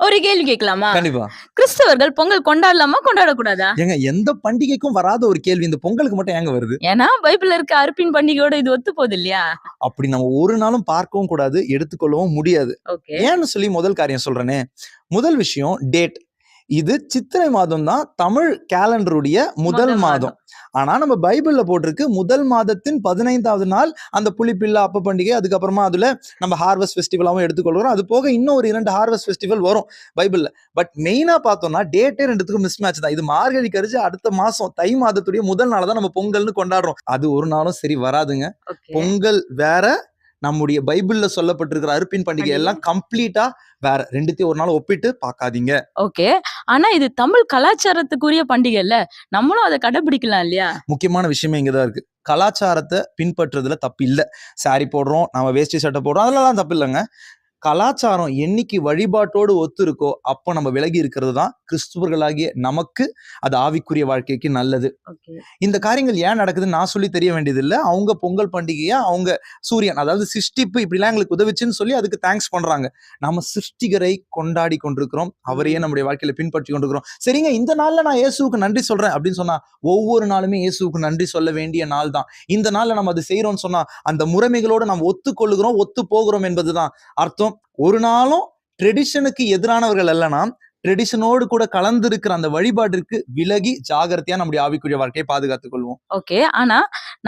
ஒரு கேள்வி கேட்கலாமா? கண்டிப்பா. கிறிஸ்தவர்கள் பொங்கல் கொண்டாடலாமா? கொண்டாடக்கூடாதா? ஏங்க எந்த பண்டிகைக்கும் வராத ஒரு கேள்வி இந்த பொங்கலுக்கு மட்டும் ஏங்க வருது? ஏன்னா பைபிள்ல இருக்க அறுப்பின் பண்டிகையோட இது ஒத்து போகுது இல்லையா? அப்படி நம்ம ஒரு நாளும் பார்க்கவும் கூடாது, எடுத்துக்கொள்ளவும் முடியாது. ஓகே. ஏன்னு சொல்லி முதல் காரியம் சொல்றேனே. முதல் விஷயம் டேட். இது சித்திரை மாதம் தான் தமிழ் கேலண்டருடைய முதல் மாதம். ஆனா நம்ம பைபிள்ல போட்டிருக்கு முதல் மாதத்தின் 15வது நாள் அந்த புளிப்பில்லா அப்ப பண்டிகை. அதுக்கப்புறமா அதுல நம்ம ஹார்வெஸ்ட் ஃபெஸ்டிவலாவும் எடுத்துக்கொள்கிறோம். அது போக இன்னும் ஒரு 2 ஹார்வெஸ்ட் ஃபெஸ்டிவல் வரும் பைபிள்ல. பட் மெயினா பார்த்தோம்னா டேட்டே ரெண்டுத்துக்கும் மிஸ் மேட்ச் தான். இது மார்கழி கழிச்சு அடுத்த மாசம் தை மாதத்துடைய முதல் நாள் தான் நம்ம பொங்கல்னு கொண்டாடுறோம். அது ஒரு நாளும் சரி வராதுங்க. ஓகே. பொங்கல் வேற, நம்முடைய பைபிள்ல சொல்லப்பட்டிருக்கிற அறுப்பின் பண்டிகை எல்லாம் கம்ப்ளீட்டா வேற. ரெண்டுத்தையும் ஒரு நாள் ஒப்பிட்டு பார்க்காதீங்க. ஓகே. ஆனா இது தமிழ் கலாச்சாரத்துக்குரிய பண்டிகை இல்ல. நம்மளும் அத கடைபிடிக்கலாம் இல்லையா? முக்கியமான விஷயமே இங்கதான் இருக்கு. கலாச்சாரத்தை பின்பற்றுறதுல தப்பு இல்ல. சாரி போடுறோம், நம்ம வேஷ்டி சட்டை போடுறோம், அதெல்லாம் தப்பு இல்லைங்க. கலாச்சாரம் என்னைக்கு வழிபாட்டோடு ஒத்து இருக்கோ அப்ப நம்ம விலகி இருக்கிறது தான் கிறிஸ்துவர்களாகிய நமக்கு அது ஆவிக்குரிய வாழ்க்கைக்கு நல்லது. ஓகே. இந்த காரியங்கள் ஏன் நடக்குதுன்னு நான் சொல்லி தெரிய வேண்டியதில்லை. அவங்க பொங்கல் பண்டிகையா அவங்க சூரியன் அதாவது சிருஷ்டிப்பு இப்படிலாம் எங்களுக்கு உதவிச்சுன்னு சொல்லி அதுக்கு தேங்க்ஸ் பண்றாங்க. நம்ம சிருஷ்டிகரை கொண்டாடி கொண்டிருக்கிறோம், அவரையே நம்முடைய வாழ்க்கையில பின்பற்றி கொண்டிருக்கிறோம். சரிங்க, இந்த நாள்ல நான் இயேசுவுக்கு நன்றி சொல்றேன் அப்படின்னு சொன்னா ஒவ்வொரு நாளுமே இயேசுவுக்கு நன்றி சொல்ல வேண்டிய நாள் தான். இந்த நாள்ல நம்ம அது செய்யறோம்னு சொன்னா அந்த முறைமைகளோடு நாம் ஒத்துக்கொள்ளுகிறோம், ஒத்து போகிறோம் என்பதுதான் அர்த்தம். ஒரு நாளும் ட்ரெடிஷனுக்கு எதிரானவர்கள் அல்ல நாம். ட்ரெடிஷனோடு கூட கலந்து இருக்கிற அந்த வழிபாட்டிற்கு விலகி ஜாகிரதையா நம்முடைய ஆவிக்குரிய வாழ்க்கையை பாதுகாத்துக் கொள்வோம். ஓகே. ஆனா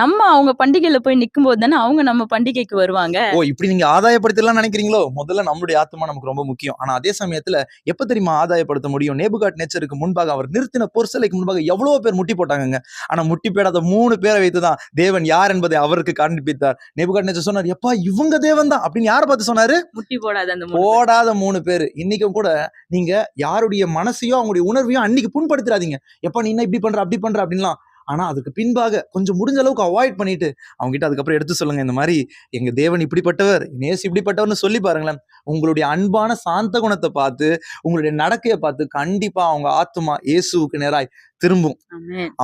நம்ம அவங்க பண்டிகையில போய் நிக்கும்போது தானே அவங்க நம்ம பண்டிகைக்கு வருவாங்க. ஓ, இப்படி நீங்க ஆதாயப்படுத்தலாம் நினைக்கிறீங்களோ? முதல்ல நம்முடைய ஆத்மா நமக்கு ரொம்ப முக்கியம். ஆனா அதே சமயத்துல எப்ப தெரியுமா ஆதாயப்படுத்த முடியும்? நேபுகாத்நேச்சருக்கு முன்பாக அவர் நிறுத்தின பொற்சிலைக்கு முன்பாக எவ்வளவு பேர் முட்டி போட்டாங்க. ஆனா முட்டி போடாத 3 பேரை வைத்துதான் தேவன் யார் என்பதை அவருக்கு காண்பித்தார். நேபுகாத்நேச்சர் சொன்னார், எப்பா இவங்க தேவன் தான் அப்படின்னு யாரை பார்த்து சொன்னாரு? முட்டி போடாத அந்த போடாத 3 பேரு. இன்னைக்கும் கூட நீங்க யாருடைய மனசையோ அவங்களுடைய உணர்வையோ அன்னைக்கு புண்படுத்திடாதீங்க. எப்ப நீ என்ன இப்படி பண்ற அப்படி பண்ற அப்படின்லாம். ஆனா அதுக்கு பின்பாக கொஞ்சம் முடிஞ்ச அளவுக்கு அவாய்ட் பண்ணிட்டு அவங்க கிட்ட அதுக்கப்புறம் எடுத்து சொல்லுங்க, இந்த மாதிரி எங்க தேவன் இப்படிப்பட்டவர், நேசு இப்படிப்பட்டவர்னு சொல்லி பாருங்களேன். உங்களுடைய அன்பான சாந்த குணத்தை பார்த்து உங்களுடைய நடக்கையை பார்த்து கண்டிப்பா அவங்க ஆத்துமா இயேசுவுக்கு நேராய் திரும்பும்.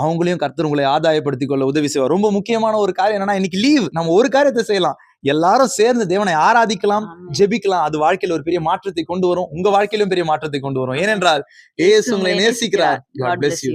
அவங்களையும் கர்த்தர் உங்களை ஆதாயப்படுத்திக் கொள்ள உதவி செய்வார். ரொம்ப முக்கியமான ஒரு காரியம் என்னன்னா, இன்னைக்கு லீவ், நம்ம ஒரு காரியத்தை செய்யலாம். எல்லாரும் சேர்ந்து தேவனை ஆராதிக்கலாம், ஜெபிக்கலாம். அது வாழ்க்கையில ஒரு பெரிய மாற்றத்தை கொண்டு வரும். உங்க வாழ்க்கையிலும் பெரிய மாற்றத்தை கொண்டு வரும். ஏனென்றால் இயேசு உங்களை நேசிக்கிறார். God bless you.